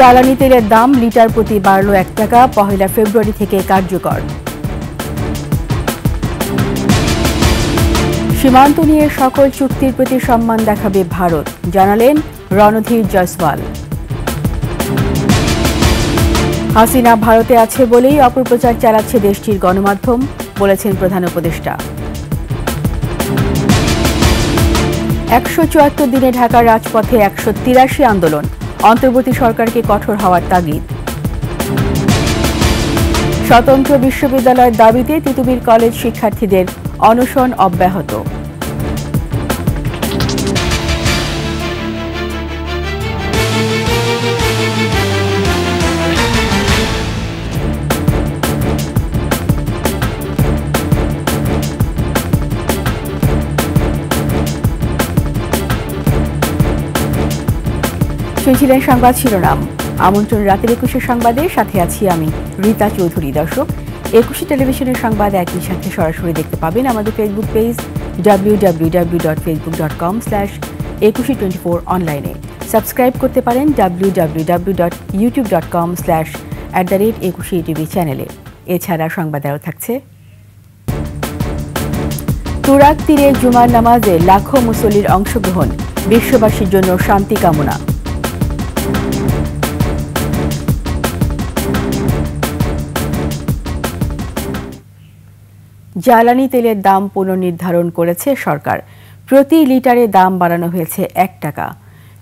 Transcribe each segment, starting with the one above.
জ্বালানি তেলের দাম লিটার প্রতি বাড়ল 1 টাকা, 1 ফেব্রুয়ারি থেকে কার্যকর। সীমান্ত নিয়ে সকল চুক্তির প্রতি সম্মান দেখাবে ভারত, জানালেন রণধীর জয়সওয়াল। হাসিনা ভারতে আছে বলেই অপপ্রচার চালাচ্ছে দেশটির গণমাধ্যম, বলেছেন প্রধান উপদেষ্টা। 174 দিনে ঢাকার রাজপথে 183 আন্দোলন, অন্তর্বর্তী সরকারকে কঠোর হওয়ার তাগিদ। স্বতন্ত্র বিশ্ববিদ্যালয়ের দাবিতে তিতুমির কলেজ শিক্ষার্থীদের অনশন অব্যাহত। শুনছিলেন সংবাদ শিরোনাম। আমন্ত্রণ রাতের 21 সংবাদে, সাথে আছি আমি রীতা চৌধুরী। দর্শক, 21 টেলিভিশনের সংবাদ একই সাথে সরাসরি দেখতে পাবেন আমাদের ফেসবুক পেজ www.facebook.com/2124 অনলাইনে। সাবস্ক্রাইব করতে পারেন www.youtube.com/@21 চ্যানেলে। এছাড়া সংবাদ আরও থাকছে। তুরাগ তীরে জুমার নামাজে লাখো মুসল্লির অংশগ্রহণ, বিশ্ববাসীর জন্য শান্তি কামনা। জ্বালানি তেলের দাম পুনর্নির্ধারণ করেছে সরকার, প্রতি লিটারে দাম বাড়ানো হয়েছে 1 টাকা।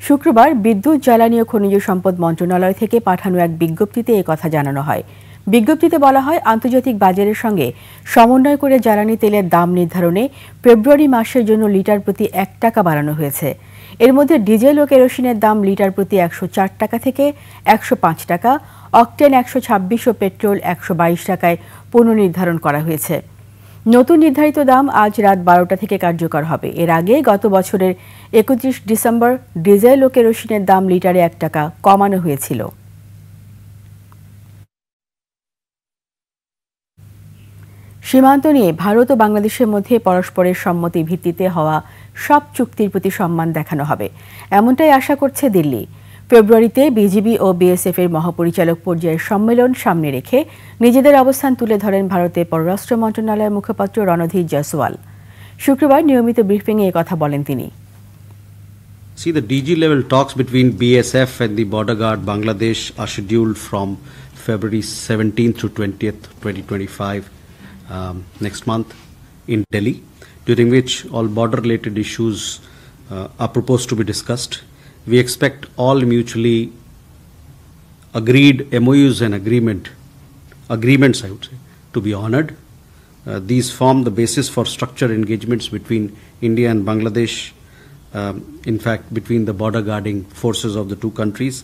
শুক্রবার বিদ্যুৎ, জ্বালানি ও খনিজ সম্পদ মন্ত্রণালয় থেকে পাঠানো এক বিজ্ঞপ্তিতে কথা জানানো হয়। বিজ্ঞপ্তিতে বলা হয়, আন্তর্জাতিক বাজারের সঙ্গে সমন্বয় করে জ্বালানি তেলের দাম নির্ধারণে ফেব্রুয়ারি মাসের জন্য লিটার প্রতি 1 টাকা বাড়ানো হয়েছে। এর মধ্যে ডিজেল ও কেরোসিনের দাম লিটার প্রতি 104 টাকা থেকে 105 টাকা, অকটেন 126 ও পেট্রোল 122 টাকায় পুনর্নির্ধারণ করা হয়েছে। নতুন নির্ধারিত দাম আজ রাত 12টা থেকে কার্যকর হবে। এর আগে গত বছরের 31 ডিসেম্বর ডিজেল ও কেরোসিনের দাম লিটারে 1 টাকা কমানো হয়েছিল। সীমান্ত নিয়ে ভারত ও বাংলাদেশের মধ্যে পরস্পরের সম্মতি ভিত্তিতে হওয়া সব চুক্তির প্রতি সম্মান দেখানো হবে, এমনটাই আশা করছে দিল্লি। ফেব্রুয়ারিতে বিজিবি ও বিএসএফ এর মহাপরিচালক পর্যায়ের সম্মেলন সামনে রেখে নিজেদের অবস্থান তুলে ধরেন ভারতের পররাষ্ট্র মন্ত্রণালয়ের মুখপাত্র রণধীর জয়সওয়াল। শুক্রবার নিয়মিত ব্রিফিংয়ে কথা বলেন তিনি। See, the DG level talks between BSF and the border guard Bangladesh are scheduled from February 17th to 20th, 2025, next month in Delhi, during which all border-related issues are proposed to be discussed. We expect all mutually agreed MOUs and agreements, I would say, to be honored. These form the basis for structured engagements between India and Bangladesh, in fact, between the border guarding forces of the two countries.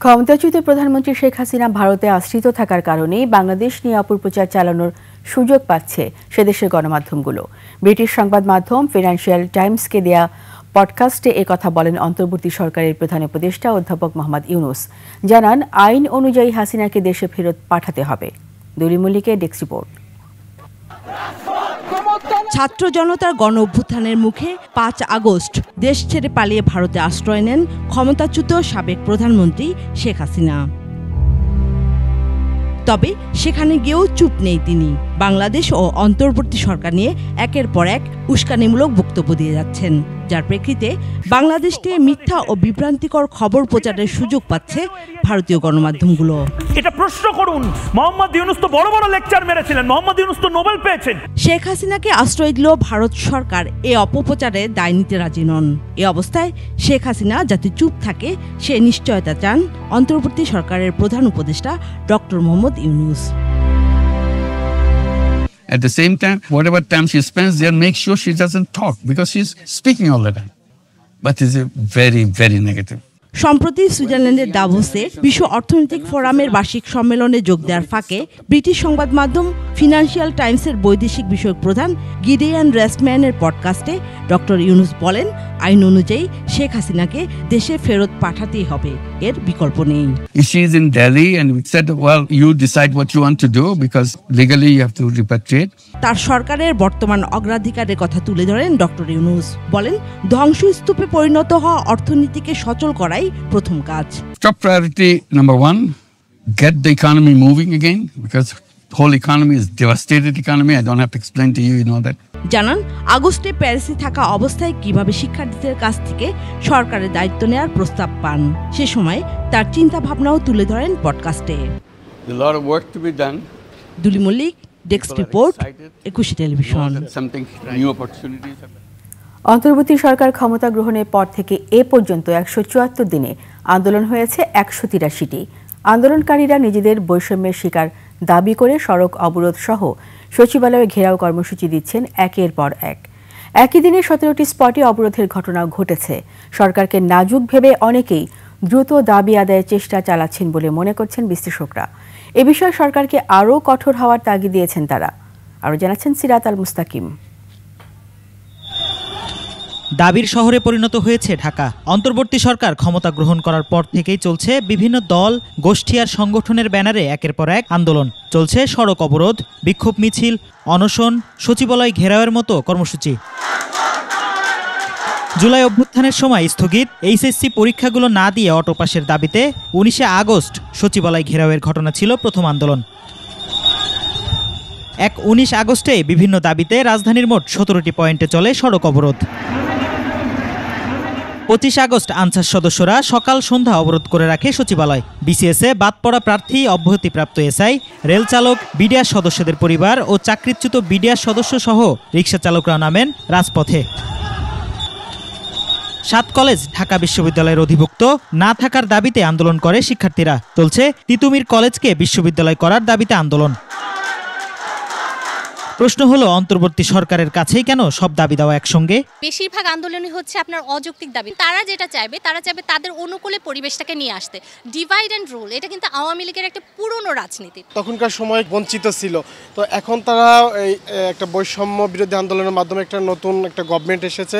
ক্ষমতাচ্যুত প্রধানমন্ত্রী শেখ হাসিনা ভারতে আশ্রিত থাকার কারণে বাংলাদেশ নিয়ে অপপ্রচার চালানোর সুযোগ পাচ্ছে সেদেশের গণমাধ্যমগুলো। ব্রিটিশ সংবাদ মাধ্যম ফিনান্সিয়াল টাইমসকে দেয়া পডকাস্টে একথা বলেন অন্তর্বর্তী সরকারের প্রধান উপদেষ্টা অধ্যাপক মোহাম্মদ ইউনুস। জানান, আইন অনুযায়ী হাসিনাকে দেশে ফেরত পাঠাতে হবে। দুলি মল্লিকের ডেস্ক রিপোর্ট। ছাত্র জনতার গণ অভ্যুত্থানের মুখে 5 আগস্ট দেশ ছেড়ে পালিয়ে ভারতে আশ্রয় নেন ক্ষমতাচ্যুত সাবেক প্রধানমন্ত্রী শেখ হাসিনা। তবে সেখানে গিয়েও চুপ নেই তিনি। বাংলাদেশ ও অন্তর্বর্তী সরকার নিয়ে একের পর এক উস্কানিমূলক বক্তব্য দিয়ে যাচ্ছেন, যার প্রেক্ষিতে বাংলাদেশকে মিথ্যা ও বিভ্রান্তিকর খবর প্রচারের সুযোগ পাচ্ছে ভারতীয় গণমাধ্যমগুলো। এটা প্রশ্ন করুন, মোহাম্মদ ইউনুস তো বড় বড় লেকচার মেরেছিলেন, মোহাম্মদ ইউনুস তো নোবেল পেয়েছেন। শেখ হাসিনাকে আশ্রয় দিল ভারত সরকার এ অপপ্রচারে দায় নিতে রাজি নন। এ অবস্থায় শেখ হাসিনা যাতে চুপ থাকে সে নিশ্চয়তা চান অন্তর্বর্তী সরকারের প্রধান উপদেষ্টা doctor Mohammad Yunus. At the same time, whatever time she spends there, make sure she doesn't talk because she's speaking all the time. But it's very, very negative. সম্প্রতি সুইজারল্যান্ডের দাভোসে বিশ্ব অর্থনৈতিক ফোরামের বার্ষিক সম্মেলনে যোগ দেওয়ার ফাঁকে ব্রিটিশ সংবাদ মাধ্যম ফিনান্সিয়াল টাইমসের বৈদেশিক বিষয়ক প্রধান গিডিয়ান রেসম্যানের পডকাস্টে ডক্টর ইউনুস বলেন, আইন অনুযায়ী শেখ হাসিনাকে দেশে ফেরত পাঠাতেই হবে। এর বিকল্প নেই। She's in Delhi and we said, well, you decide what you want to do because legally you have to repatriate. তার সরকারের বর্তমান অগ্রাধিকারের কথা তুলে ধরেন ডক্টর ইউনূস। বলেন, ধ্বংসস্তূপে পরিণত হওয়া অর্থনীতিকে সচল করাই প্রথম কাজ। Top priority number 1, get the economy moving again because the whole economy is devastated economy. I don't have to explain to you, you know that. জানান, আগস্টে প্যারিসে থাকা অবস্থায় কিভাবে শিক্ষার্থীদের কাছ থেকে সরকারের দায়িত্ব নেওয়ার প্রস্তাব পান। সে সময় তার চিন্তা ভাবনাও তুলে ধরেন পডকাস্টে। A lot of work to be done. Duli Mallick, desk report, 21 television. Something new opportunities. অন্তর্বর্তী সরকার ক্ষমতা গ্রহণের পর থেকে এ পর্যন্ত 174 দিনে আন্দোলন হয়েছে 183টি। আন্দোলনকারীরা নিজেদের বৈষম্যের শিকার দাবি করে সড়ক অবরোধ সহ সচিবালয়ে ঘেরাও কর্মসূচি দিচ্ছেন একের পর এক। একই দিনে 17টি স্পটে অবরোধের ঘটনাও ঘটেছে। সরকারকে নাজুক ভেবে অনেকেই দ্রুত দাবি আদায়ের চেষ্টা চালাচ্ছেন বলে মনে করছেন বিশ্লেষকরা। এ বিষয়ে সরকারকে আরও কঠোর হওয়ার তাগিদ দিয়েছেন তারা। আরও জানাচ্ছেন সিরাত আল মুস্তাকিম। দাবির শহরে পরিণত হয়েছে ঢাকা। অন্তর্বর্তী সরকার ক্ষমতা গ্রহণ করার পর থেকেই চলছে বিভিন্ন দল, গোষ্ঠী আর সংগঠনের ব্যানারে একের পর এক আন্দোলন। চলছে সড়ক অবরোধ, বিক্ষোভ মিছিল, অনশন, সচিবালয় ঘেরাওয়ের মতো কর্মসূচি। জুলাই অভ্যুত্থানের সময় স্থগিত এইচএসসি পরীক্ষাগুলো না দিয়ে অটো পাসের দাবিতে 19 আগস্ট সচিবালয় ঘেরাওয়ের ঘটনা ছিল প্রথম আন্দোলন। 19 আগস্টে বিভিন্ন দাবিতে রাজধানীর মোট 17টি পয়েন্টে চলে সড়ক অবরোধ। 25 আগস্ট আনসার সদস্যরা সকাল সন্ধ্যা অবরোধ করে রাখে সচিবালয়। বিসিএসে বাদ পড়া প্রার্থী, অব্যাহতিপ্রাপ্ত এসআই, রেল চালক, বিডিআর সদস্যদের পরিবার ও চাকরিচ্যুত বিডিআর সদস্য সহ রিকশা চালকরা নামেন রাজপথে। 7 কলেজ ঢাকা বিশ্ববিদ্যালয়ের অধিভুক্ত না থাকার দাবিতে আন্দোলন করে শিক্ষার্থীরা। চলছে তিতুমির কলেজকে বিশ্ববিদ্যালয় করার দাবিতে আন্দোলন। প্রশ্ন হলো, অন্তর্বর্তী সরকারের কাছেই কেন সব দাবি দেওয়া একসঙ্গে? বেশিরভাগ আন্দোলনই হচ্ছে আপনার অযৌক্তিক দাবি। তারা যেটা চাইবে, তারা চাইবে তাদের অনুকূলে পরিবেশটাকে নিয়ে আসতে। ডিভাইড অ্যান্ড রুল, এটা কিন্তু আওয়ামী লীগের একটা পুরনো রাজনীতি। তখনকার সময় বঞ্চিত ছিল, তো এখন তারা এই একটা বৈষম্য বিরোধী আন্দোলনের মাধ্যমে একটা নতুন একটা গভর্নমেন্ট এসেছে,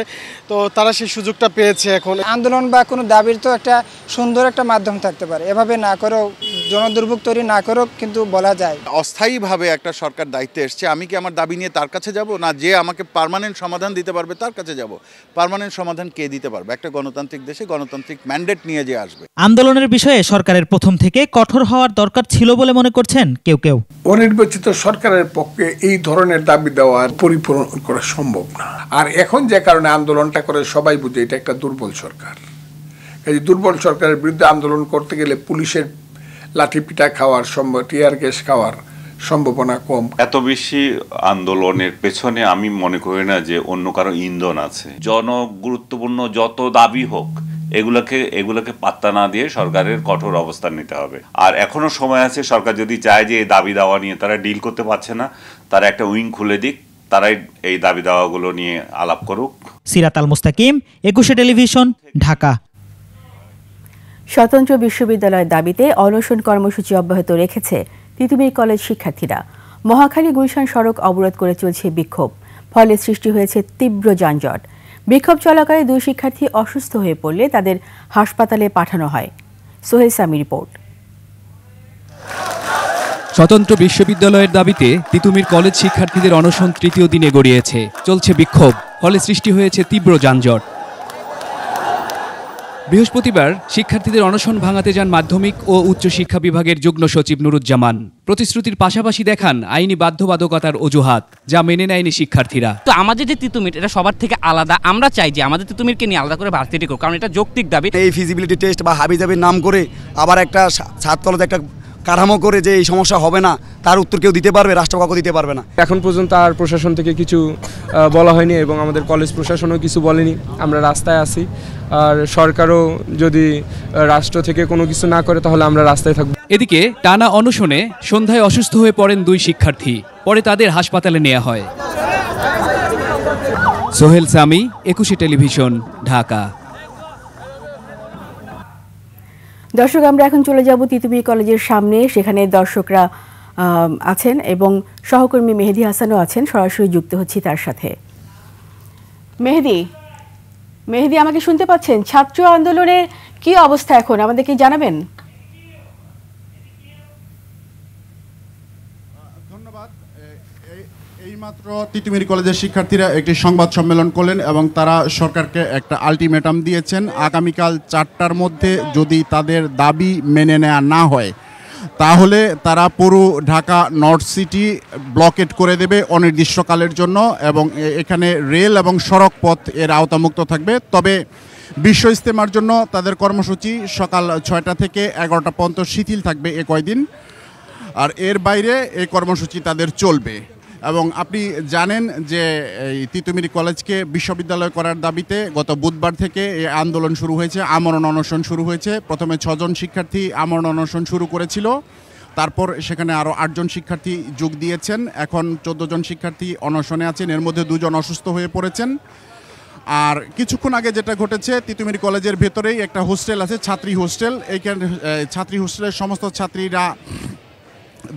তো তারা সেই সুযোগটা পেয়েছে। এখন আন্দোলন বা কোনো দাবির তো একটা সুন্দর একটা মাধ্যম থাকতে পারে, এভাবে না করেও জনদুর্ভোগ তৈরি না করেও কিন্তু বলা যায়। অস্থায়ীভাবে একটা সরকার দায়িত্বে এসছে, আমি কি আমার দাবি নিয়ে তার কাছে যাব, না যে আমাকে পার্মানেন্ট সমাধান দিতে পারবে তার কাছে যাব? পার্মানেন্ট সমাধান কে দিতে পারবে? একটা গণতান্ত্রিক দেশে গণতান্ত্রিক ম্যান্ডেট নিয়ে যে আসবে। আন্দোলনের বিষয়ে সরকারের প্রথম থেকে কঠোর হওয়ার দরকার ছিল বলে মনে করছেন কেউ কেউ। অনির্বাচিত সরকারের পক্ষে এই ধরনের দাবি দেওয়া পরিপূরণ করা সম্ভব না। আর এখন যে কারণে আন্দোলনটা করে সবাই বুঝে এটা একটা দুর্বল সরকার। এই দুর্বল সরকারের বিরুদ্ধে আন্দোলন করতে গেলে পুলিশের লাঠি পিটা খাওয়ার সম্ভব, টিয়ার গ্যাস খাওয়ার সম্ভাবনা কম। এত বেশি আন্দোলনের পেছনে আমি মনে করি না যে অন্য কারো ইন্ধন আছে। জনগুরুত্বপূর্ণ যত দাবি হোক এগুলোকে পাত্তা না দিয়ে সরকারের কঠোর অবস্থান নিতে হবে। আর এখনো সময় আছে, সরকার যদি চায় যে এই দাবি দাওয়া নিয়ে তারা ডিল করতে পারছে না, তারা একটা উইং খুলে দিক, তারাই এই দাবি দাওয়াগুলো নিয়ে আলাপ করুক। সিরাত আল মুস্তাকিম, 21 টেলিভিশন, ঢাকা। স্বতন্ত্র বিশ্ববিদ্যালয়ের দাবিতে অনশন কর্মসূচি অব্যাহত রেখেছে তিতুমির কলেজ শিক্ষার্থীরা। মহাখালী গুলশান সড়ক অবরোধ করে চলছে বিক্ষোভ, ফলে সৃষ্টি হয়েছে তীব্র যানজট। বিক্ষোভ চলাকালে 2 শিক্ষার্থী অসুস্থ হয়ে পড়লে তাদের হাসপাতালে পাঠানো হয়। সোহেল সামি রিপোর্ট। স্বতন্ত্র বিশ্ববিদ্যালয়ের দাবিতে তিতুমির কলেজ শিক্ষার্থীদের অনশন 3য় দিনে গড়িয়েছে। চলছে বিক্ষোভ, ফলে সৃষ্টি হয়েছে তীব্র যানজট। বৃহস্পতিবার শিক্ষার্থীদের অনশন ভাঙাতে যান মাধ্যমিক ও উচ্চশিক্ষা বিভাগের যুগ্ম সচিব নুরুজ্জামান। প্রতিশ্রুতির পাশাপাশি দেখান আইনি বাধ্যবাধকতার অজুহাত, যা মেনে নেয়নি শিক্ষার্থীরা। তো আমাদের যে তিতুমির, এটা সবার থেকে আলাদা। আমরা চাই যে আমাদের তিতুমিরকে নিয়ে আলাদা করে ভার্সিটি করুক, কারণ এটা যৌক্তিক দাবি। এই ফিজিবিলিটি টেস্ট বা হাবিজাবির নাম করে আবার একটা ছাত্রদের একটা কাঠামো করে যে এই সমস্যা হবে না, তার উত্তর কেউ দিতে পারবে? রাষ্ট্রপক্ষ দিতে পারবে না। এখন পর্যন্ত আর প্রশাসন থেকে কিছু বলা হয়নি এবং আমাদের কলেজ প্রশাসনও কিছু বলেনি। আমরা রাস্তায় আছি, আর সরকারও যদি রাষ্ট্র থেকে কোনো কিছু না করে তাহলে আমরা রাস্তায় থাকব। এদিকে টানা অনশনে সন্ধ্যায় অসুস্থ হয়ে পড়েন 2 শিক্ষার্থী, পরে তাদের হাসপাতালে নেওয়া হয়। সোহেল সামি, 21 টেলিভিশন, ঢাকা। দর্শক, আমরা এখন চলে যাব তিতুমির কলেজের সামনে। সেখানে দর্শকরা আছেন এবং সহকর্মী মেহেদি হাসানও আছেন, সরাসরি যুক্ত হচ্ছি তার সাথে। মেহেদি, আমাকে শুনতে পাচ্ছেন? ছাত্র আন্দোলনের কি অবস্থা এখন আমাদের কি জানাবেন? এইমাত্র তিতুমির কলেজের শিক্ষার্থীরা একটি সংবাদ সম্মেলন করলেন এবং তারা সরকারকে একটা আলটিমেটাম দিয়েছেন। আগামীকাল 4টার মধ্যে যদি তাদের দাবি মেনে নেওয়া না হয় তাহলে তারা পুরো ঢাকা নর্থ সিটি ব্লকেট করে দেবে অনির্দিষ্টকালের জন্য এবং এখানে রেল এবং সড়ক পথ এর আওতামুক্ত থাকবে। তবে বিশ্ব ইজতেমার জন্য তাদের কর্মসূচি সকাল 6টা থেকে 11টা পর্যন্ত শিথিল থাকবে এ কয়দিন, আর এর বাইরে এই কর্মসূচি তাদের চলবে। এবং আপনি জানেন যে এই তিতুমির কলেজকে বিশ্ববিদ্যালয় করার দাবিতে গত বুধবার থেকে এই আন্দোলন শুরু হয়েছে, আমরণ অনশন শুরু হয়েছে। প্রথমে 6 জন শিক্ষার্থী আমরণ অনশন শুরু করেছিল, তারপর সেখানে আরও 8 জন শিক্ষার্থী যোগ দিয়েছেন। এখন 14 জন শিক্ষার্থী অনশনে আছেন, এর মধ্যে 2 জন অসুস্থ হয়ে পড়েছেন। আর কিছুক্ষণ আগে যেটা ঘটেছে, তিতুমির কলেজের ভেতরেই একটা হোস্টেল আছে, ছাত্রী হোস্টেল। এইখানে ছাত্রী হোস্টেলের সমস্ত ছাত্রীরা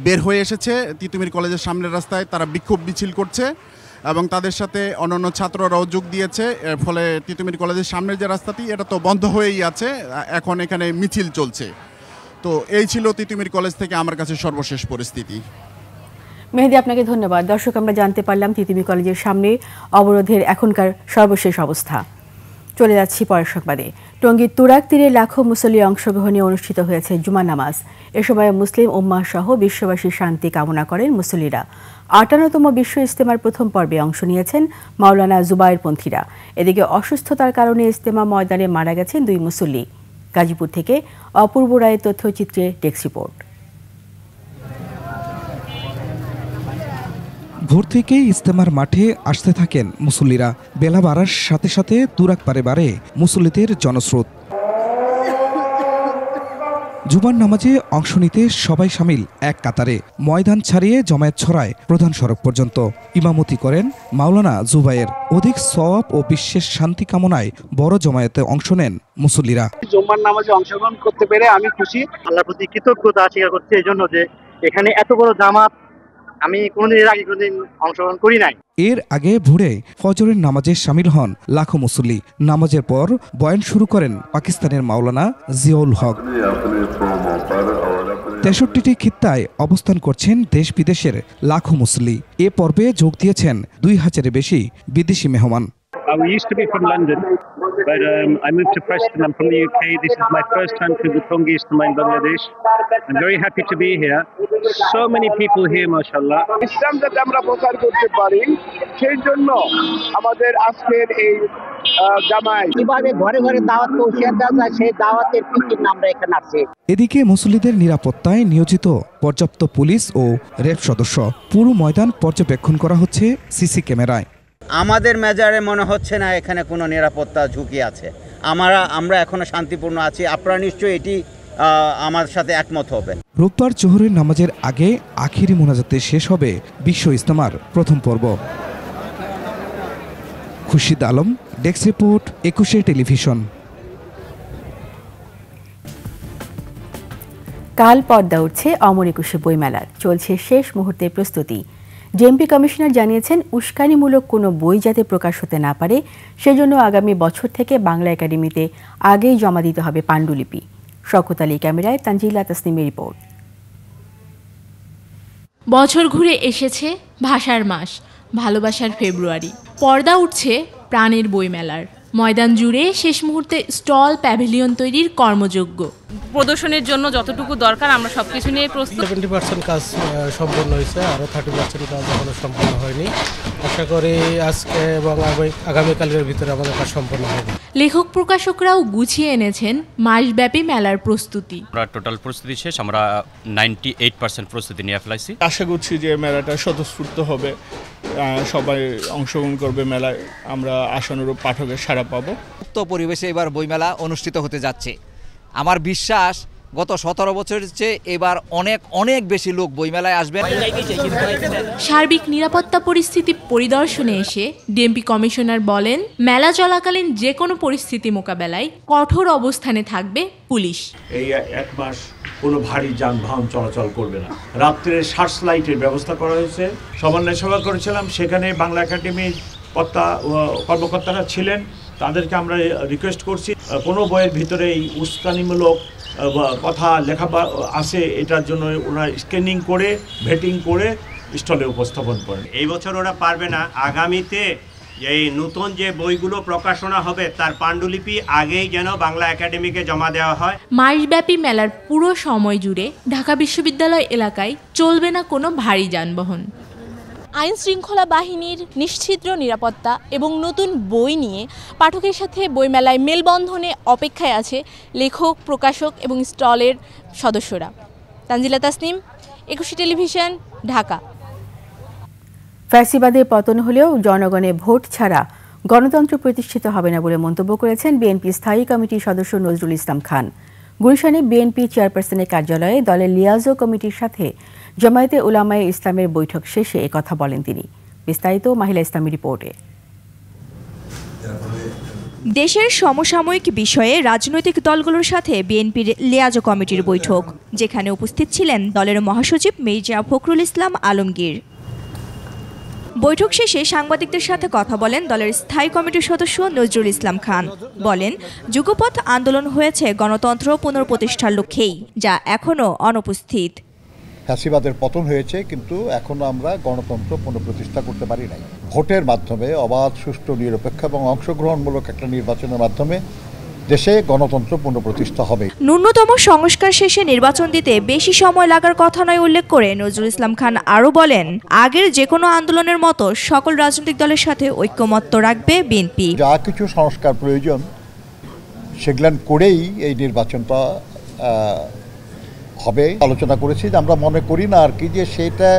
বের হয়ে এসেছে তিতুমির কলেজের সামনের রাস্তায়, তারা বিক্ষোভ মিছিল করছে এবং তাদের সাথে অন্যান্য ছাত্ররাও যোগ দিয়েছে। এর ফলে তিতুমির কলেজের সামনের যে রাস্তাটি এটা তো বন্ধ হয়েই আছে, এখন এখানে মিছিল চলছে। তো এই ছিল তিতুমির কলেজ থেকে আমার কাছে সর্বশেষ পরিস্থিতি। মেহেদী, আপনাকে ধন্যবাদ। দর্শক, আমরা জানতে পারলাম তিতুমির কলেজের সামনে অবরোধের এখনকার সর্বশেষ অবস্থা। চলে যাচ্ছি পরের সংবাদে। টঙ্গীর তুরাগ তীরে লাখো মুসল্লি অংশগ্রহণে অনুষ্ঠিত হয়েছে জুমা নামাজ। এ সময় মুসলিম উম্মাহ সহ বিশ্ববাসীর শান্তি কামনা করেন মুসল্লিরা। 58তম বিশ্ব ইজতেমার প্রথম পর্বে অংশ নিয়েছেন মাওলানা জুবায়ের পন্থীরা। এদিকে অসুস্থতার কারণে ইজতেমা ময়দানে মারা গেছেন 2 মুসল্লি। গাজীপুর থেকে অপূর্ব রায়ের তথ্যচিত্রে ডেস্ক রিপোর্ট। ভোর থেকেই ইজতেমার মাঠে আসতে থাকেন মুসল্লিরা। বেলা বাড়ার সাথে সাথে তুরাগ পারে বাড়ে মুসল্লিদের জনস্রোত। জুমার নামাজে অংশ নিতে সবাই শামিল এক কাতারে। ময়দান ছাড়িয়ে জমায়েত ছড়ায় প্রধান সড়ক পর্যন্ত। ইমামতি করেন মাওলানা জুবায়ের। অধিক সওয়াব ও বিশ্বের শান্তি কামনায় বড় জমায়েতে অংশ নেন মুসল্লিরা। জুমার নামাজে অংশগ্রহণ করতে পেরে আমি খুশি, আল্লাহর প্রতি কৃতজ্ঞতা স্বীকার করছি এই জন্য যে এখানে এত বড় জামাত আমি কোনোদিন এর আগে কোনোদিন অংশগ্রহণ করি নাই। এর আগে ভোরে ফজরের নামাজে শামিল হন লাখো মুসল্লি। নামাজের পর বয়ান শুরু করেন পাকিস্তানের মাওলানা জিয়াউল হক। 63টি খিত্তায় অবস্থান করছেন দেশ বিদেশের লাখো মুসল্লি। এ পর্বে যোগ দিয়েছেন 2000-এর বেশি বিদেশি মেহমান। We used to be from London, but I moved to Preston. I'm from the UK. This is my first time to the Tongi Ijtima in Bangladesh. I'm very happy to be here. So many people here, mashallah. ইসলাম যাতে আমরা প্রচার করতে পারি সেই জন্য আমাদের আজকের এই জামায়াত কিভাবে ঘরে ঘরে দাওয়াত পৌঁছে দেওয়া যায় সেই দাওয়াতের ফিকির আমরা এখানে আছে। এদিকে মুসল্লিদের নিরাপত্তায় নিয়োজিত পর্যাপ্ত পুলিশ ও র্যাব সদস্য। পুরো ময়দান পর্যবেক্ষণ করা হচ্ছে সিসি ক্যামেরায়। আমাদের মেজারে মনে হচ্ছে না এখানে কোনো নিরাপত্তা ঝুঁকি আছে। আমরা এখনো শান্তিপূর্ণ আছি। আপনারা নিশ্চয়ই এটি আমার সাথে একমত হবেন। রোববার জোহরের নামাজের আগে আখিরি মোনাজাতে শেষ হবে বিশ্ব ইজতেমার প্রথম পর্ব। Khurshid Alam, desk report, 21 television. কাল পর্দা উঠছে অমর 21 বইমেলার। চলছে শেষ মুহূর্তের প্রস্তুতি। জেএমপি কমিশনার জানিয়েছেন উস্কানিমূলক কোনো বই যাতে প্রকাশ হতে না পারে সেজন্য আগামী বছর থেকে বাংলা একাডেমিতে আগেই জমা দিতে হবে পাণ্ডুলিপি। শওকত আলী ক্যামেরায়, তানজিলা তাসনিমের রিপোর্ট। বছর ঘুরে এসেছে ভাষার মাস, ভালোবাসার ফেব্রুয়ারি। পর্দা উঠছে প্রাণের বইমেলার। ময়দান জুড়ে শেষ মুহূর্তে স্টল, প্যাভিলিয়ন তৈরির কর্মযজ্ঞ। প্রদর্শনের জন্য যতটুকু দরকার আমরা সবকিছু নিয়ে প্রস্তুত। 70% কাজ সম্পন্ন হয়েছে, আরও 30% কাজ এখনো সম্পন্ন হয়নি। আশা করি আজকে এবং আগামীকালের ভিতরে আমাদের কাজ সম্পন্ন হবে। লেখক প্রকাশকরাও গুছিয়ে এনেছেন মাসব্যাপী মেলার প্রস্তুতি। আমরা টোটাল প্রস্তুতি শেষ, আমরা 98% প্রস্তুতি নিয়ে ফেলাইছি। আশা করছি যে মেলাটা স্বতঃস্ফূর্ত হবে, সবাই অংশগ্রহণ করবে মেলায়, আমরা আশানুরূপ পাঠকের সাড়া পাবো। মুক্ত পরিবেশে এবার বইমেলা অনুষ্ঠিত হতে যাচ্ছে। আমার বিশ্বাস গত 17 বছরের চেয়ে এবার অনেক বেশি লোক বইমেলায় আসবেন। সার্বিক নিরাপত্তা পরিস্থিতি পরিদর্শনে এসে ডিএমপি কমিশনার বলেন, মেলা চলাকালীন যে কোনো পরিস্থিতি মোকাবেলায় কঠোর অবস্থানে থাকবে পুলিশ। এই এক মাস কোনো ভারী যানবাহন চলাচল করবে না। রাত্রে সার্চ লাইটের ব্যবস্থা করা হয়েছে। সমন্বয় সভা করেছিলাম, সেখানে বাংলা একাডেমির কর্মকর্তারা ছিলেন। তাদেরকে আমরা রিকোয়েস্ট করছি কোনো বইয়ের ভিতরে এই উস্কানিমূলক কথা লেখা আছে, এটার জন্য ওরা স্ক্যানিং করে ভেটিং করে স্টলে উপস্থাপন করেন। এই বছর ওরা পারবে না, আগামীতে এই নতুন যে বইগুলো প্রকাশনা হবে তার পাণ্ডুলিপি আগেই যেন বাংলা একাডেমিকে জমা দেওয়া হয়। মাসব্যাপী মেলার পুরো সময় জুড়ে ঢাকা বিশ্ববিদ্যালয় এলাকায় চলবে না কোনো ভারী যানবাহন। আইন শৃঙ্খলা বাহিনীর নিশ্ছিদ্র নিরাপত্তা এবং নতুন বই নিয়ে পাঠকের সাথে বইমেলায় মেলবন্ধনে অপেক্ষায় আছে লেখক, প্রকাশক এবং স্টলের সদস্যরা। তানজিলা তাসনিম, একুশে টেলিভিশন, ঢাকা। ফ্যাসিবাদের পতন হলেও জনগণের ভোট ছাড়া গণতন্ত্র প্রতিষ্ঠিত হবে না বলে মন্তব্য করেছেন বিএনপি স্থায়ী কমিটির সদস্য নজরুল ইসলাম খান। গুলশানে বিএনপি চেয়ারপারসনের কার্যালয়ে দলের লিয়াজো কমিটির সাথে জামায়াতে উলামায়ে ইসলামের বৈঠক শেষে একথা বলেন তিনি। বিস্তারিত মাহিলা ইসলামী রিপোর্টে। দেশের সমসাময়িক বিষয়ে রাজনৈতিক দলগুলোর সাথে বিএনপির লিয়াজো কমিটির বৈঠক, যেখানে উপস্থিত ছিলেন দলের মহাসচিব মির্জা ফখরুল ইসলাম আলমগীর। বৈঠক শেষে সাংবাদিকদের সাথে কথা বলেন দলের স্থায়ী কমিটির সদস্য নজরুল ইসলাম খান। বলেন, যুগপৎ আন্দোলন হয়েছে গণতন্ত্র পুনঃপ্রতিষ্ঠার লক্ষ্যেই, যা এখনও অনুপস্থিত। ফ্যাসিবাদের পতন হয়েছে, কিন্তু এখনো আমরা গণতন্ত্র পুনঃপ্রতিষ্ঠা করতে পারি নাই। ভোটের মাধ্যমে অবাধ, সুষ্ঠু, নিরপেক্ষ এবং অংশগ্রহণমূলক একটা নির্বাচনের মাধ্যমে দেশে গণতন্ত্র পুনঃপ্রতিষ্ঠা হবে। ন্যূনতম সংস্কার শেষে নির্বাচন দিতে বেশি সময় লাগার কথা নয় উল্লেখ করে নজরুল ইসলাম খান আরও বলেন, আগের যে কোনো আন্দোলনের মতো সকল রাজনৈতিক দলের সাথে ঐক্যমত্য রাখবে বিএনপি। যা কিছু সংস্কার প্রয়োজন সেগুলো করেই এই নির্বাচনটা হবে আলোচনা করেছি। আমরা মনে করি না আর কি যে সেটা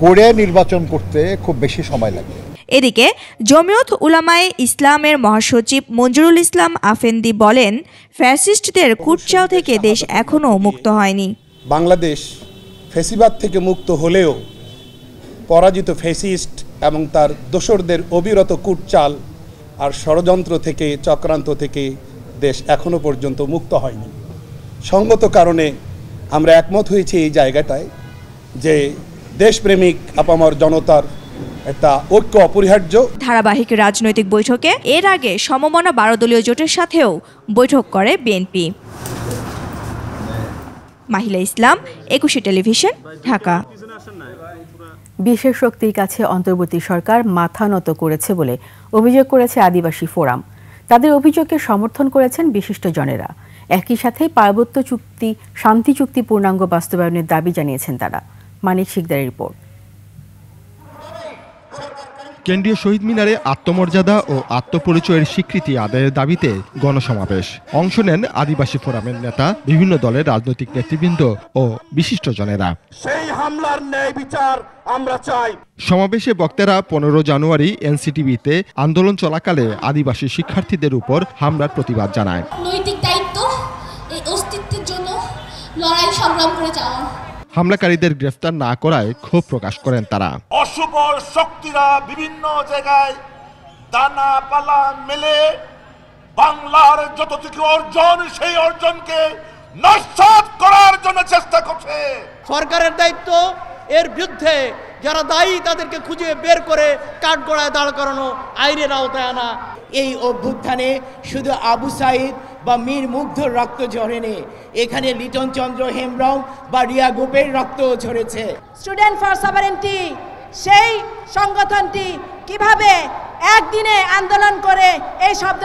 করে নির্বাচন করতে খুব বেশি সময় লাগবে। এদিকে জমিয়ত উলামায়ে ইসলামের মহাসচিব মঞ্জুরুল ইসলাম আফেন্দি বলেন, ফ্যাসিস্টদের কুটচাল থেকে দেশ এখনও মুক্ত হয়নি। বাংলাদেশ ফ্যাসিবাদ থেকে মুক্ত হলেও পরাজিত ফ্যাসিস্ট এবং তার দোসরদের অবিরত কুটচাল আর ষড়যন্ত্র থেকে, চক্রান্ত থেকে দেশ এখনও পর্যন্ত মুক্ত হয়নি। সঙ্গত কারণে আমরা একমত হয়েছি এই জায়গাটায় যে দেশপ্রেমিক আপামর জনতার একটা ঐক্য অপরিহার্য। ধারাবাহিক রাজনৈতিক বৈঠকে এর আগে সমমনা 12 দলীয় জোটের সাথেও বৈঠক করে বিএনপি। মাহিলা ইসলাম, একুশে টেলিভিশন, ঢাকা। বিশেষ শক্তির কাছে অন্তর্বর্তী সরকার মাথা নত করেছে বলে অভিযোগ করেছে আদিবাসী ফোরাম। তাদের অভিযোগকে সমর্থন করেছেন বিশিষ্টজনেরা। একই সাথে পার্বত্য চুক্তি, শান্তি চুক্তি পূর্ণাঙ্গ বাস্তবায়নের দাবি জানিয়েছেন তারা। মানিক শিকদারের রিপোর্ট। কেন্দ্রীয় শহীদ মিনারে আত্মমর্যাদা ও আত্মপরিচয়ের স্বীকৃতি আদায়ের দাবিতে গণসমাবেশ। অংশ নেন আদিবাসী ফোরামের নেতা, বিভিন্ন দলের রাজনৈতিক নেতৃবৃন্দ ও বিশিষ্টজনেরা। সেই হামলার ন্যায় বিচার আমরা চাই। সমাবেশে বক্তারা 15 জানুয়ারি এনসিটিভিতে আন্দোলন চলাকালে আদিবাসী শিক্ষার্থীদের উপর হামলার প্রতিবাদ জানায়। নৈতিক দায়িত্ব এই অস্তিত্বের জন্য লড়াই সংগ্রাম করে যাওয়া। হামলাকারীদের গ্রেফতার না করায় ক্ষোভ প্রকাশ করেন তারা। অশুভ শক্তিরা বিভিন্ন জায়গায় দানা পালা মেলে বাংলার যতটুকু অর্জন, সেই অর্জনকে নস্যাৎ করার জন্য চেষ্টা করছে। সরকারের দায়িত্ব এর বিরুদ্ধে যারা দায়ী তাদেরকে খুঁজে বের করে কাঠগড়ায় দাঁড় করানো, আইনের আওতায় আনা। এই অভ্যুত্থানে শুধু আবু সাইদ বা মীর মুগ্ধর রক্ত ঝরেনি, এখানে লিটন চন্দ্র হেমব্রম বা রিয়া গোপের রক্ত ঝরেছে। স্টুডেন্ট ফর সভারেন্টি সেই সংগঠনটি কিভাবে একদিনে আন্দোলন করে এই শব্দ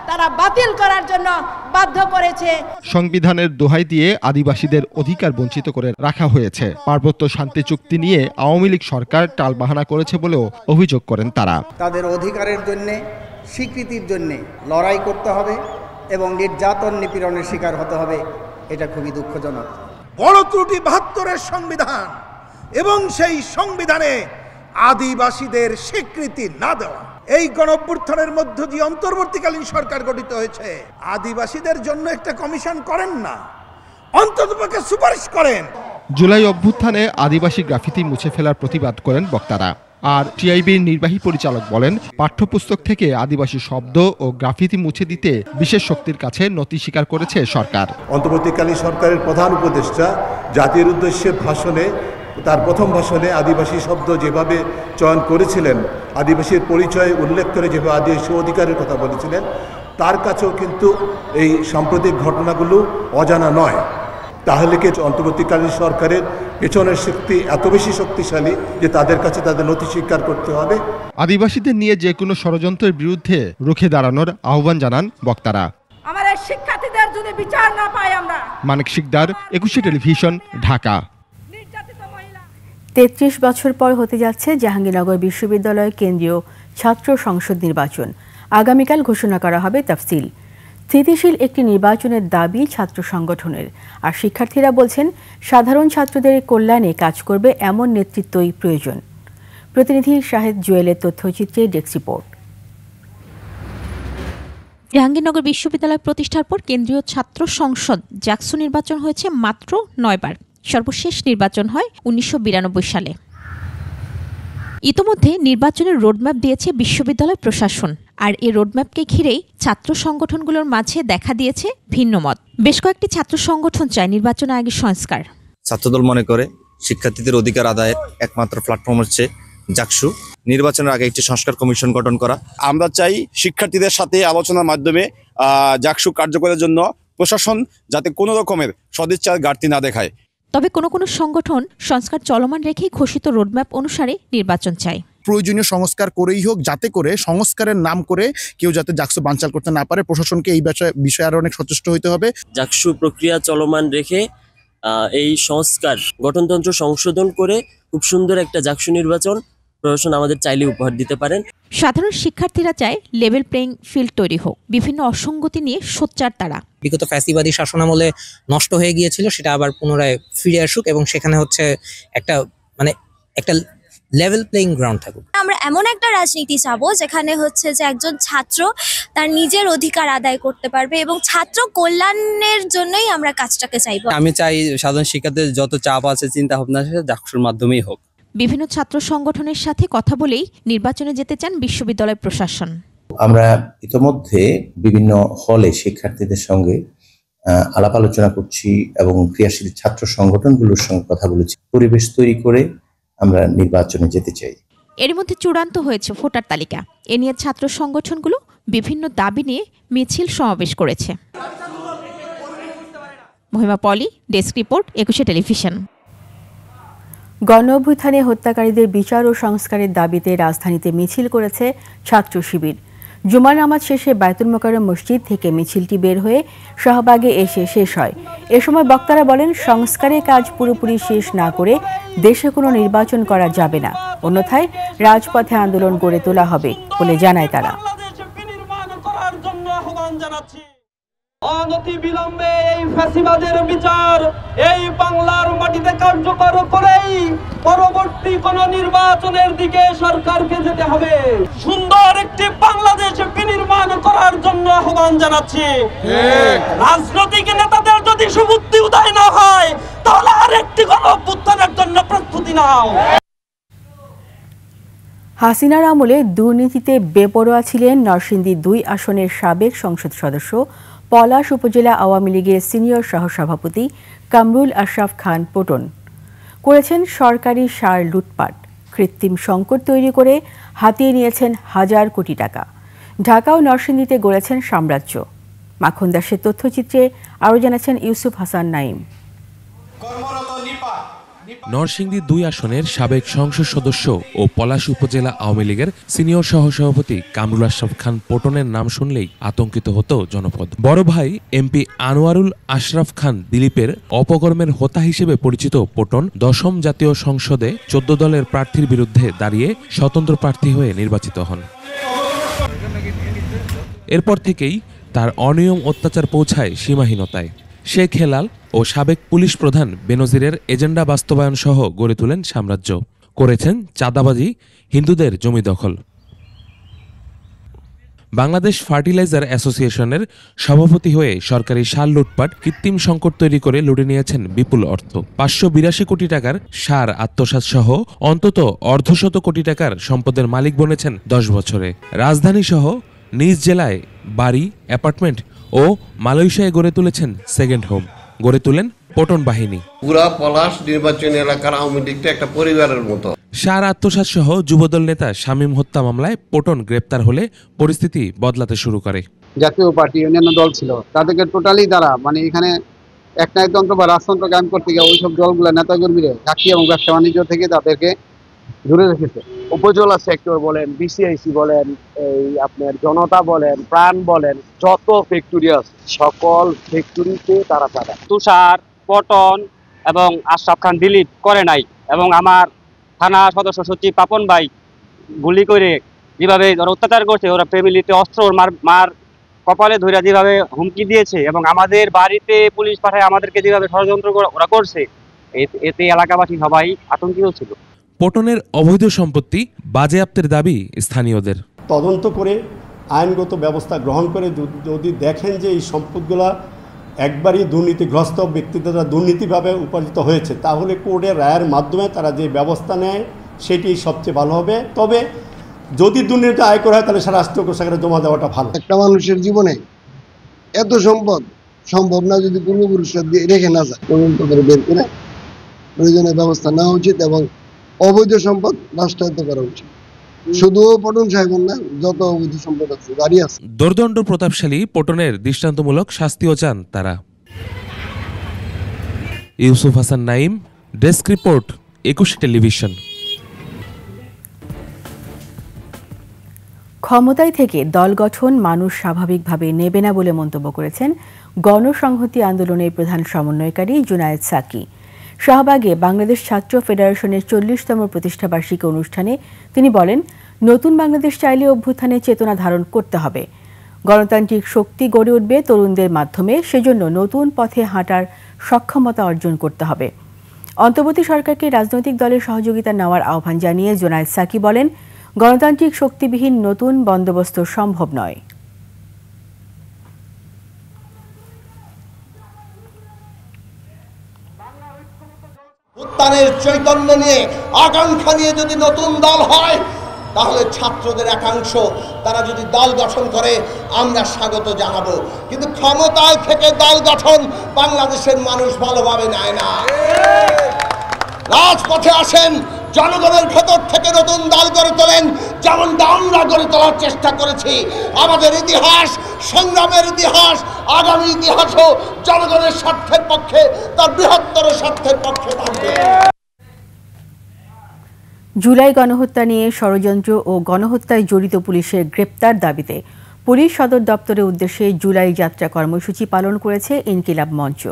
তারা বাতিল করার জন্য বাধ্য করেছে। সংবিধানের দোহাই দিয়ে আদিবাসীদের অধিকার বঞ্চিত করে রাখা হয়েছে। পার্বত্য শান্তি চুক্তি নিয়ে আওয়ামী লীগ সরকার টালবাহানা করেছে বলেও অভিযোগ করেন তারা। তাদের অধিকারের জন্য, স্বীকৃতির জন্য লড়াই করতে হবে এবং নির্যাতন নিপীড়নের শিকার হতে হবে, এটা খুবই দুঃখজনক। বড় ত্রুটি 72-এর সংবিধান এবং সেই সংবিধানে আদিবাসীদের স্বীকৃতি না দেওয়া। এই গণঅভ্যুত্থানের মধ্য দিয়ে অন্তর্বর্তীকালীন সরকার গঠিত হয়েছে। আদিবাসীদের জন্য একটা কমিশন করেন না, অন্ততপক্ষে সুপারিশ করেন। জুলাই অভ্যুত্থানে আদিবাসী গ্রাফিতি মুছে ফেলার প্রতিবাদ করেন বক্তারা। আর টিআইবির নির্বাহী পরিচালক বলেন, পাঠ্যপুস্তক থেকে আদিবাসী শব্দ ও গ্রাফিতি মুছে দিতে বিশেষ শক্তির কাছে নতি স্বীকার করেছে সরকার। অন্তর্বর্তীকালীন সরকারের প্রধান উপদেষ্টা জাতির উদ্দেশ্যে ভাষণে, তার প্রথম ভাষণে আদিবাসী শব্দ যেভাবে চয়ন করেছিলেন, আদিবাসীর পরিচয় উল্লেখ করে যেভাবে আদিবাসী অধিকারের কথা বলেছিলেন, তার কাছেও কিন্তু এই সাম্প্রতিক ঘটনাগুলো অজানা নয়। তাহলে কি অন্তর্বর্তীকালীন সরকারের পেছনের শক্তি এত বেশি শক্তিশালী যে তাদের কাছে তাদের নথি স্বীকার করতে হবে? আদিবাসীদের নিয়ে যে কোনো ষড়যন্ত্রের বিরুদ্ধে রুখে দাঁড়ানোর আহ্বান জানান বক্তারা। আমাদের শিক্ষার্থীদের যদি বিচার না পাই আমরা। মানিক শিকদার, 21 টেলিভিশন, ঢাকা। 33 বছর পর হতে যাচ্ছে জাহাঙ্গীরনগর বিশ্ববিদ্যালয় কেন্দ্রীয় ছাত্র সংসদ নির্বাচন। আগামীকাল ঘোষণা করা হবে তফসিল। স্থিতিশীল একটি নির্বাচনের দাবি ছাত্র সংগঠনের, আর শিক্ষার্থীরা বলছেন সাধারণ ছাত্রদের কল্যাণে কাজ করবে এমন নেতৃত্বই প্রয়োজন। প্রতিনিধি শাহেদ জুয়েলের তথ্যচিত্রে ডেস্ক রিপোর্ট। জাহাঙ্গীরনগর বিশ্ববিদ্যালয় প্রতিষ্ঠার পর কেন্দ্রীয় ছাত্র সংসদ জাকসু নির্বাচন হয়েছে মাত্র 9 বার। সর্বশেষ নির্বাচন হয় 1992 সালে। ইতোমধ্যে নির্বাচনের রোডম্যাপ দিয়েছে বিশ্ববিদ্যালয় প্রশাসন, আর এই রোডম্যাপকে ঘিরেই ছাত্র সংগঠনগুলোর মাঝে দেখা দিয়েছে ভিন্ন মত। বেশ কয়েকটি ছাত্র সংগঠন চায় নির্বাচন আয়োগের সংস্কার। ছাত্রদল মনে করে শিক্ষার্থীদের অধিকার আদায়ের একমাত্র প্ল্যাটফর্ম হচ্ছে জাকসু। নির্বাচনের আগে একটি সংস্কার কমিশন গঠন করা। আমরা চাই শিক্ষার্থীদের সাথে আলোচনার মাধ্যমে জাকসু কার্যকরের জন্য প্রশাসন যাতে কোনো রকমের সদিচ্ছার ঘাটতি না দেখায়। তবে কোনো সংগঠন সংস্কার চলমান রেখেই ঘোষিত রোডম্যাপ অনুসারে নির্বাচন চায়। প্রয়োজনীয় সংস্কার করেই হোক, যাতে করে সংস্কারের নাম করে কেউ যাতে জাকসু বানচাল করতে না পারে। প্রশাসনকে এই বিষয়ে আরো অনেক সচেষ্ট হতে হবে। জাকসু প্রক্রিয়া চলমান রেখে এই সংস্কার গঠনতন্ত্র সংশোধন করে খুব সুন্দর একটা জাকসু নির্বাচন প্রশাসন আমাদের চাইলে উপহার দিতে পারেন। সাধারণ শিক্ষার্থীরা চায় লেভেল প্লেইং ফিল্ড তৈরি হোক। বিভিন্ন অসঙ্গতি নিয়ে সোচ্চার তারা। বিগত ফ্যাসিবাদী শাসনামলে নষ্ট হয়ে গিয়েছিল, সেটা আবার পুনরায় ফিরে আসুক এবং সেখানে হচ্ছে একটা লেভেল প্লেইং গ্রাউন্ড থাকুক। আমরা এমন একটা রাজনীতি চাবো যেখানে হচ্ছে যে একজন ছাত্র তার নিজের অধিকার আদায় করতে পারবে এবং ছাত্র কল্যাণের জন্যই আমরা কাজটাকে চাইবো। আমি চাই সাধারণ শিক্ষার্থীদের যত চাপ আছে, চিন্তা ভাবনা আছে, জাকসুর মাধ্যমেই হোক। বিভিন্ন ছাত্র সংগঠনের সাথে কথা বলেই নির্বাচনে যেতে চান বিশ্ববিদ্যালয় প্রশাসন। আমরা ইতোমধ্যে বিভিন্ন হলে শিক্ষার্থীদের সঙ্গে আলাপ আলোচনা করছি এবং ক্রিয়াশীল ছাত্র সংগঠনগুলোর সঙ্গে কথা বলেছি। পরিবেশ তৈরি করে আমরা নির্বাচনে যেতে চাই। এর মধ্যে চূড়ান্ত হয়েছে ভোটার তালিকা। এ নিয়ে ছাত্র সংগঠনগুলো বিভিন্ন দাবি নিয়ে মিছিল সমাবেশ করেছে। মহিমা পলি, ডেস্ক রিপোর্ট, 21 টেলিভিশন। গণ অভ্যুত্থানে হত্যাকারীদের বিচার ও সংস্কারের দাবিতে রাজধানীতে মিছিল করেছে ছাত্র শিবির। জুমার নামাজ শেষে বায়তুল মোকাররম মসজিদ থেকে মিছিলটি বের হয়ে শাহবাগে এসে শেষ হয়। এ সময় বক্তারা বলেন, সংস্কারের কাজ পুরোপুরি শেষ না করে দেশে কোনো নির্বাচন করা যাবে না, অন্যথায় রাজপথে আন্দোলন গড়ে তোলা হবে বলে জানায় তারা। অনতি বিলম্বে এই ফ্যাসিবাদের বিচার এই বাংলার মাটিতে কার্যকর করেই পরবর্তী কোন নির্বাচনের দিকে সরকারকে যেতে হবে। সুন্দর একটি বাংলাদেশ বিনির্মাণ করার জন্য আহ্বান জানাচ্ছি। রাজনৈতিক নেতাদের যদি সুবুদ্ধি উদয় না হয়, তাহলে আরেকটি গণ অভ্যুত্থানের জন্য প্রস্তুতি নাও। হাসিনার আমলে দুর্নীতিতে বেপরোয়া ছিলেন নরসিংদী 2 আসনের সাবেক সংসদ সদস্য, পলাশ উপজেলা আওয়ামী লীগের সিনিয়র সহসভাপতি কামরুল আশরাফ খান পটন। করেছেন সরকারি সার লুটপাট, কৃত্রিম সংকট তৈরি করে হাতিয়ে নিয়েছেন হাজার কোটি টাকা। ঢাকা ও নরসিংদীতে গড়েছেন সাম্রাজ্য। মাখন দাসের তথ্যচিত্রে আরও জানাচ্ছেন ইউসুফ হাসান নাইম। নরসিংদী 2 আসনের সাবেক সংসদ সদস্য ও পলাশ উপজেলা আওয়ামী লীগের সিনিয়র সহসভাপতি কামরুল আশরাফ খান পটনের নাম শুনলেই আতঙ্কিত হতো জনপদ। বড় ভাই এমপি আনোয়ারুল আশরাফ খান দিলীপের অপকর্মের হোতা হিসেবে পরিচিত পটন 10ম জাতীয় সংসদে 14 দলের প্রার্থীর বিরুদ্ধে দাঁড়িয়ে স্বতন্ত্র প্রার্থী হয়ে নির্বাচিত হন। এরপর থেকেই তার অনিয়ম অত্যাচার পৌঁছায় সীমাহীনতায়। শেখ হেলাল ও সাবেক পুলিশ প্রধান বেনজিরের এজেন্ডা বাস্তবায়ন সহ গড়ে তোলেন সাম্রাজ্য। করেছেন চাঁদাবাজি, হিন্দুদের জমি দখল। বাংলাদেশ ফার্টিলাইজার অ্যাসোসিয়েশনের সভাপতি হয়ে সরকারি সার লুটপাট, কৃত্রিম সংকট তৈরি করে লুটে নিয়েছেন বিপুল অর্থ। 582 কোটি টাকার সার আত্মসাৎ সহ অন্তত অর্ধশত কোটি টাকার সম্পদের মালিক বনেছেন 10 বছরে। রাজধানী সহ নিজ জেলায় বাড়ি, অ্যাপার্টমেন্ট ও মালয়েশিয়ায় গড়ে তুলেছেন সেকেন্ড হোম। গড়ে তুলেন পটন বাহিনী। পুরা পলাশ নির্বাচনী এলাকার আওয়ামী লীগটা একটা পরিবারের মতো। সার আত্মসাৎ সহ যুবদল নেতা শামীম হত্যা মামলায় পটন গ্রেপ্তার হলে পরিস্থিতি বদলাতে শুরু করে। জাতীয় পার্টি অন্যান্য দল ছিল, তাদেরকে টোটালি তারা মানে একনায়কতন্ত্র বা রাজতন্ত্র কায়েম করতে গিয়ে ওইসব দলগুলো নেতাকর্মীরা চাকরি এবং ব্যবসা বাণিজ্য থেকে তাদেরকে দূরে রেখেছে। উপজেলা সেক্টর বলেন, বিসিআইসি বলেন, এই আপনার জনতা বলেন, প্রাণ বলেন, যত ফ্যাক্টরি আছে সকল ফ্যাক্টরিতে তারা তুষার, পটন এবং আশরাফ খান ডিলিট করে নাই। এবং আমার থানা সদস্য সচিব পাপন ভাই গুলি করে যেভাবে অত্যাচার করছে, ওরা ফ্যামিলিতে অস্ত্র মার কপালে ধরে যেভাবে হুমকি দিয়েছে এবং আমাদের বাড়িতে পুলিশ পাঠায় আমাদেরকে যেভাবে ষড়যন্ত্র ওরা করছে, এতে এলাকাবাসী সবাই আতঙ্কিত ছিল। পটনের অবৈধ সম্পত্তি বাজেয়াপ্তের দাবি স্থানীয়দের। তদন্ত করে আইনগত ব্যবস্থা গ্রহণ করে যদি দেখেন যে এই সম্পদগুলা একবারই দুর্নীতিগ্রস্ত ব্যক্তি দ্বারা দুর্নীতিভাবে উপার্জিত হয়েছে, তাহলে কোর্টের রায়ের মাধ্যমে তারা যে ব্যবস্থা নেয় সেটি সবচেয়ে ভালো হবে। তবে যদি দুর্নীতি আয় করা হয় তাহলে রাষ্ট্রীয় কোষাগারে জমা দেওয়াটা ভালো। একটা মানুষের জীবনে এত সম্পদ সম্ভব না যদি পূর্বপুরুষরা রেখে না যায়, তদন্ত করে বের করে প্রয়োজনীয় ব্যবস্থা নেওয়া উচিত এবং অবৈধ সম্পদ রাষ্ট্রায়ত্ত করা উচিত। শুধু পটন সাহেবের না, যত অবৈধ সম্পদ আছে গাড়ি আছে। দোর্দণ্ড প্রতাপশালী পটনের দৃষ্টান্তমূলক শাস্তিও চান তারা। Yusuf Hasan Naim, desk report, 21 television. ক্ষমতায় থেকে দল গঠন মানুষ স্বাভাবিকভাবে নেবে না বলে মন্তব্য করেছেন গণসংহতি আন্দোলনের প্রধান সমন্বয়কারী জুনায়েদ সাকি। শাহবাগে বাংলাদেশ ছাত্র ফেডারেশনের 40তম প্রতিষ্ঠাবার্ষিকী অনুষ্ঠানে তিনি বলেন, নতুন বাংলাদেশ চাইলে অভ্যুত্থানের চেতনা ধারণ করতে হবে। গণতান্ত্রিক শক্তি গড়ে উঠবে তরুণদের মাধ্যমে, সেজন্য নতুন পথে হাঁটার সক্ষমতা অর্জন করতে হবে। অন্তর্বর্তী সরকারকে রাজনৈতিক দলের সহযোগিতা নেওয়ার আহ্বান জানিয়ে জুনায়েদ সাকি বলেন, গণতান্ত্রিক শক্তিবিহীন নতুন বন্দোবস্ত সম্ভব নয়। উত্থানের চৈতন্য নিয়ে আকাঙ্ক্ষা নিয়ে যদি নতুন দল হয়, তাহলে ছাত্রদের একাংশ তারা যদি দল গঠন করে আমরা স্বাগত জানাবো। কিন্তু ক্ষমতায় থেকে দল গঠন বাংলাদেশের মানুষ ভালোভাবে নেয় না। রাজপথে আসেন, জনগণের ভেতর থেকে নতুন দল গড়ে তোলেন, যেমনটা আমরা গড়ে তোলার চেষ্টা করেছি। আমাদের ইতিহাস, সংগ্রামের ইতিহাস, আগামী ইতিহাসও জনগণের স্বার্থের পক্ষে, তার বৃহত্তর স্বার্থের পক্ষে থাকবে। জুলাই গণহত্যা নিয়ে ষড়যন্ত্র ও গণহত্যায় জড়িত পুলিশের গ্রেপ্তার দাবিতে পুলিশ সদর দপ্তরের উদ্দেশ্যে জুলাই যাত্রা কর্মসূচি পালন করেছে ইনকিলাব মঞ্চ।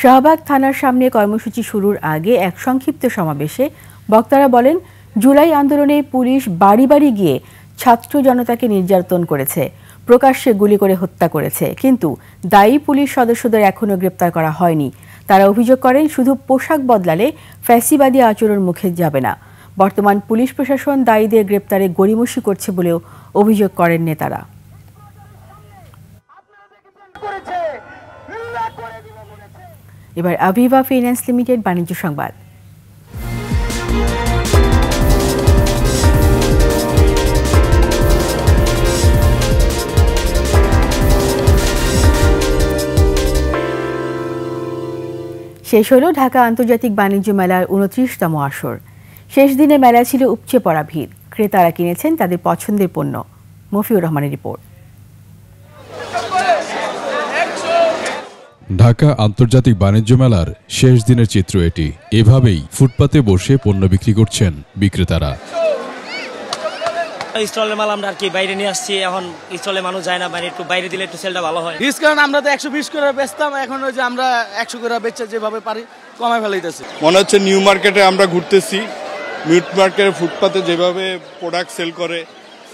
শাহবাগ থানার সামনে কর্মসূচি শুরুর আগে এক সংক্ষিপ্ত সমাবেশে বক্তারা বলেন, জুলাই আন্দোলনে পুলিশ বাড়ি বাড়ি গিয়ে ছাত্র জনতাকে নির্যাতন করেছে, প্রকাশ্যে গুলি করে হত্যা করেছে, কিন্তু দায়ী পুলিশ সদস্যদের এখনও গ্রেপ্তার করা হয়নি। তারা অভিযোগ করেন, শুধু পোশাক বদলালে ফ্যাসিবাদী আচরণ মুখে যাবে না। বর্তমান পুলিশ প্রশাসন দায়ীদের গ্রেপ্তারে গড়িমসি করছে বলেও অভিযোগ করেন নেতারা। এবার আভিভা ফাইন্যান্স লিমিটেড বাণিজ্য সংবাদ। শেষ হল ঢাকা আন্তর্জাতিক বাণিজ্য মেলার 29তম আসর। শেষ দিনে মেলা ছিল উপচে পড়া ভিড়। ক্রেতারা কিনেছেন তাদের পছন্দের পণ্য। মফিউর রহমানের রিপোর্ট। ঢাকা আন্তর্জাতিক বাণিজ্য মেলার শেষ দিনের চিত্র এটি। এভাবেই ফুটপাতে বসে পণ্য বিক্রি করছেন বিক্রেতারা। স্টলের মাল আমরা আর কি বাইরে নিয়ে আসছি, এখন স্টলে মানুষ যায় না, মানে একটু বাইরে দিলে একটু সেলটা ভালো হয়। ডিসকাউন্ট আমরা তো 120 করে বেচতাম, এখন ওই যে আমরা 100 করে বেচে যেভাবে পারি কমায় ফেলাইতেছি। মনে হচ্ছে নিউ মার্কেটে আমরা ঘুরতেছি। নিউ মার্কেটে ফুটপাতে যেভাবে প্রোডাক্ট সেল করে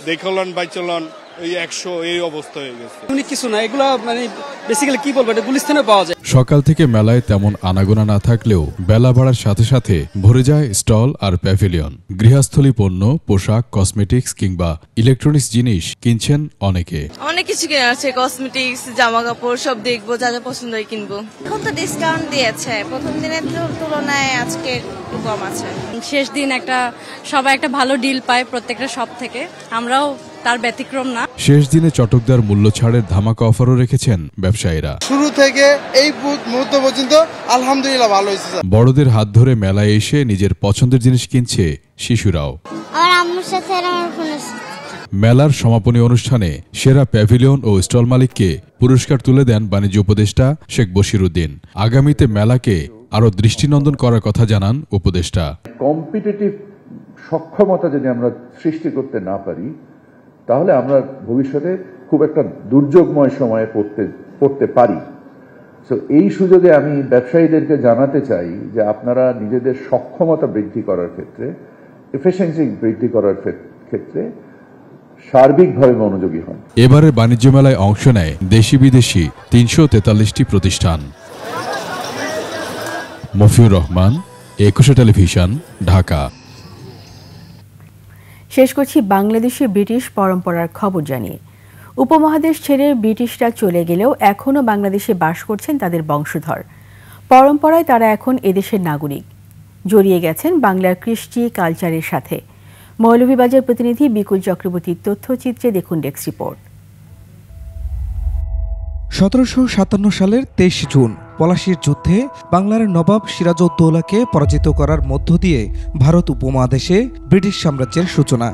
দেখলন বাই চলন এই 100 এই অবস্থা হয়ে গেছে। উনি কিছু না, এগুলো মানে বেসিক্যালি কি বলবো, এটা গুলিস্তানে পাওয়া যায়। সকাল থেকে মেলায় তেমন আনাগোনা না থাকলেও বেলা বাড়ার সাথে সাথে ভরে যায় স্টল আর প্যাভিলিয়ন। গৃহস্থলী পণ্য, পোশাক, কসমেটিক্স কিংবা ইলেকট্রনিক্স জিনিস কিনছেন অনেকে। অনেক কিছু কেনা আছে, কসমেটিক্স, জামা কাপড় সব দেখবো, যা যা পছন্দ হয় কিনবো। এখন তো ডিসকাউন্ট দিয়েছে, প্রথম দিনের তুলনায় আজকে একটু কম আছে। শেষ দিন সবাই একটা ভালো ডিল পায় প্রত্যেকটা শপ থেকে, আমরাও তার ব্যতিক্রম না। শেষ দিনে চটকদার মূল্য ছাড়ের ধামাকা অফারও রেখেছেন ব্যবসায়ীরা। শুরু থেকে এই মুহূর্ত পর্যন্ত আলহামদুলিল্লাহ ভালো হয়েছে। বড়দের হাত ধরে মেলায় এসে নিজের পছন্দের জিনিস কিনছে শিশুরাও। আমার আম্মুর সাথে আমার ফোন। মেলার সমাপনী অনুষ্ঠানে সেরা প্যাভিলিয়ন ও স্টল মালিককে পুরস্কার তুলে দেন বাণিজ্য উপদেষ্টা শেখ বশিরউদ্দিন। আগামীতে মেলাকে আরো দৃষ্টিনন্দন করার কথা জানান উপদেষ্টা। কম্পিটিটিভ সক্ষমতা যদি আমরা সৃষ্টি করতে না পারি তাহলে আমরা ভবিষ্যতে খুব একটা দুর্যোগময় সময়ে পড়তে পারি। সো এই সুযোগে আমি ব্যবসায়ীদেরকে জানাতে চাই যে আপনারা নিজেদের সক্ষমতা বৃদ্ধি করার ক্ষেত্রে, এফিসিয়েন্সি বৃদ্ধি করার ক্ষেত্রে সার্বিকভাবে মনোযোগী হন। এবারে বাণিজ্য মেলায় অংশ নেয় দেশি বিদেশি ৩৪৩টি প্রতিষ্ঠান। মফিউর রহমান, একুশে টেলিভিশন, ঢাকা। শেষ করছি বাংলাদেশে ব্রিটিশ পরম্পরার খবর জানিয়ে। উপমহাদেশ ছেড়ে ব্রিটিশরা চলে গেলেও এখনও বাংলাদেশে বাস করছেন তাদের বংশধর। পরম্পরায় তারা এখন এদেশের নাগরিক, জড়িয়ে গেছেন বাংলার কৃষ্টি কালচারের সাথে। মৌলভীবাজার প্রতিনিধি বিকুল চক্রবর্তীর তথ্যচিত্রে দেখুন ডেস্ক রিপোর্ট। ১৭৫৭ সালের ২৩ জুন পলাশীর যুদ্ধে বাংলার নবাব সিরাজউদ্দৌলাকে পরাজিত করার মধ্য দিয়ে ভারত উপমহাদেশে ব্রিটিশ সাম্রাজ্যের সূচনা।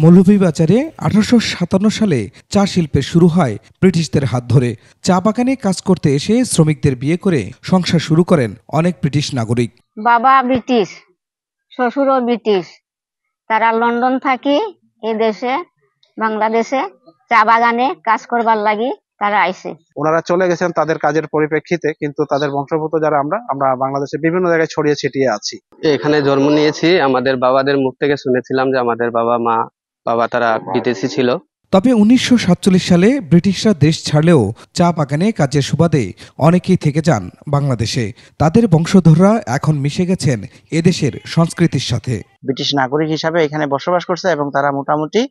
মৌলভীবাজারে ১৮৫৭ সালে চা শিল্পের শুরু হয় ব্রিটিশদের হাত ধরে। চা বাগানে কাজ করতে এসে শ্রমিকদের বিয়ে করে সংসার শুরু করেন অনেক ব্রিটিশ নাগরিক। বাবা ব্রিটিশ, শ্বশুরও ব্রিটিশ, তারা লন্ডন থাকি এই দেশে বাংলাদেশে চা বাগানে কাজ করবার লাগি তারা আইছে। ওনারা চলে গেছেন তাদের কাজের পরিপ্রেক্ষিতে, কিন্তু তাদের বংশগত যারা আমরা বাংলাদেশে বিভিন্ন জায়গায় ছড়িয়ে ছিটিয়ে আছি। এখানে জন্ম নিয়েছি, আমাদের বাবাদের মুখ থেকে শুনেছিলাম যে আমাদের বাবা তারা বিদেশি ছিল। তবে ১৯৪৭ সালে ব্রিটিশরা দেশ ছাড়লেও চা বাগানে কাজের সুবাদে অনেকেই থেকে যান বাংলাদেশে। তাদের বংশধররা এখন মিশে গেছেন এদেশের সংস্কৃতির সাথে। ব্রিটিশ নাগরিক হিসাবে এখানে বসবাস করছে এবং তারা মোটামুটি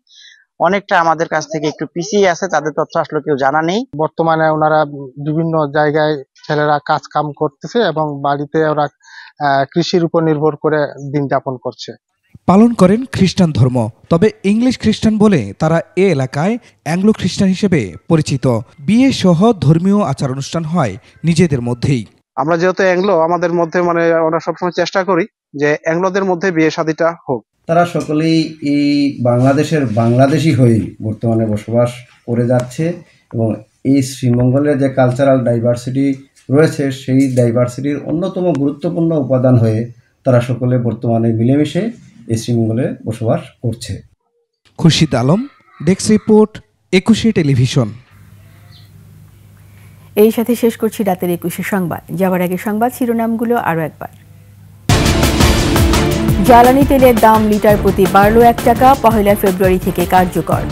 অনেকটা আমাদের কাছ থেকে একটু পিছিয়ে আছে, তাদের তথ্য আসলে কেউ জানা নেই। বর্তমানে ওনারা বিভিন্ন জায়গায় ছেলেরা কাজ কাম করতেছে এবং বাড়িতে ওরা কৃষির উপর নির্ভর করে দিন যাপন করছে। পালন করেন খ্রিস্টান ধর্ম, তবে ইংলিশ খ্রিস্টান বলে তারা এ এলাকায় অ্যাংলো খ্রিস্টান হিসেবে পরিচিত। বিয়ে সহ ধর্মীয় আচার অনুষ্ঠান হয় নিজেদের মধ্যেই। আমরা যেহেতু অ্যাংলো, আমাদের মধ্যে আমরা সবসময় চেষ্টা করি যে অ্যাংলোদের মধ্যে বিয়ে শাদীটা হোক। তারা সকলেই এই বাংলাদেশের বাংলাদেশি হয়ে বর্তমানে বসবাস করে যাচ্ছে এবং এই শ্রীমঙ্গলের যে কালচারাল ডাইভার্সিটি রয়েছে সেই ডাইভার্সিটির অন্যতম গুরুত্বপূর্ণ উপাদান হয়ে তারা সকলে বর্তমানে মিলেমিশে এই শ্রীমঙ্গলে বসবাস করছে। খুরশিদ আলম, ডেস্ক রিপোর্ট, একুশে টেলিভিশন। এই সাথে শেষ করছি রাতের ২১ সংবাদ। যাওয়ার আগে সংবাদ শিরোনামগুলো আরও একবার। জ্বালানি তেলের দাম লিটার প্রতি বাড়ল ১ টাকা, ১ ফেব্রুয়ারি থেকে কার্যকর।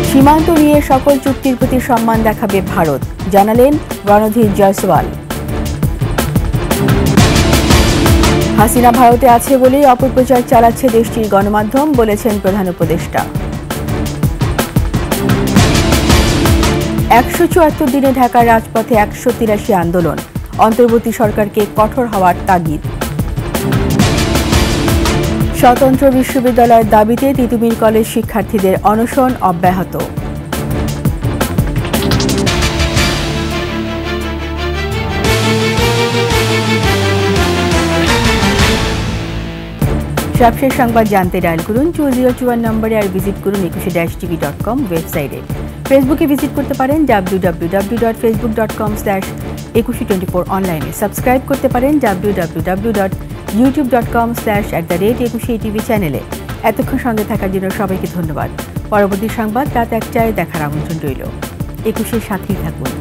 সীমান্ত নিয়ে সকল চুক্তির প্রতি সম্মান দেখাবে ভারত, জানালেন রণধীর জয়সওয়াল। হাসিনা ভারতে আছে বলেই অপপ্রচার চালাচ্ছে দেশটির গণমাধ্যম, বলেছেন প্রধান উপদেষ্টা। ১৭৪ দিনে ঢাকার রাজপথে ১৮৩ আন্দোলন, অন্তর্বর্তী সরকারকে কঠোর হওয়ার তাগিদ। স্বতন্ত্র বিশ্ববিদ্যালয়ের দাবিতে তিতুমির কলেজ শিক্ষার্থীদের অনশন অব্যাহত। সবশেষ সংবাদ জানতে ডায়াল করুন 2021 নম্বরে আর ভিজিট করুন ekushe-tv.com ওয়েবসাইটে। ফেসবুকে ভিজিট করতে পারেন www.facebook.com/ekushe24 অনলাইনে। সাবস্ক্রাইব করতে পারেন www.youtube.com/@ekushe-tv চ্যানেলে। এতক্ষণ সঙ্গে থাকার জন্য সবাইকে ধন্যবাদ। পরবর্তী সংবাদ রাত ১টায় দেখার আমন্ত্রণ রইল। একুশের সাথেই থাকুন।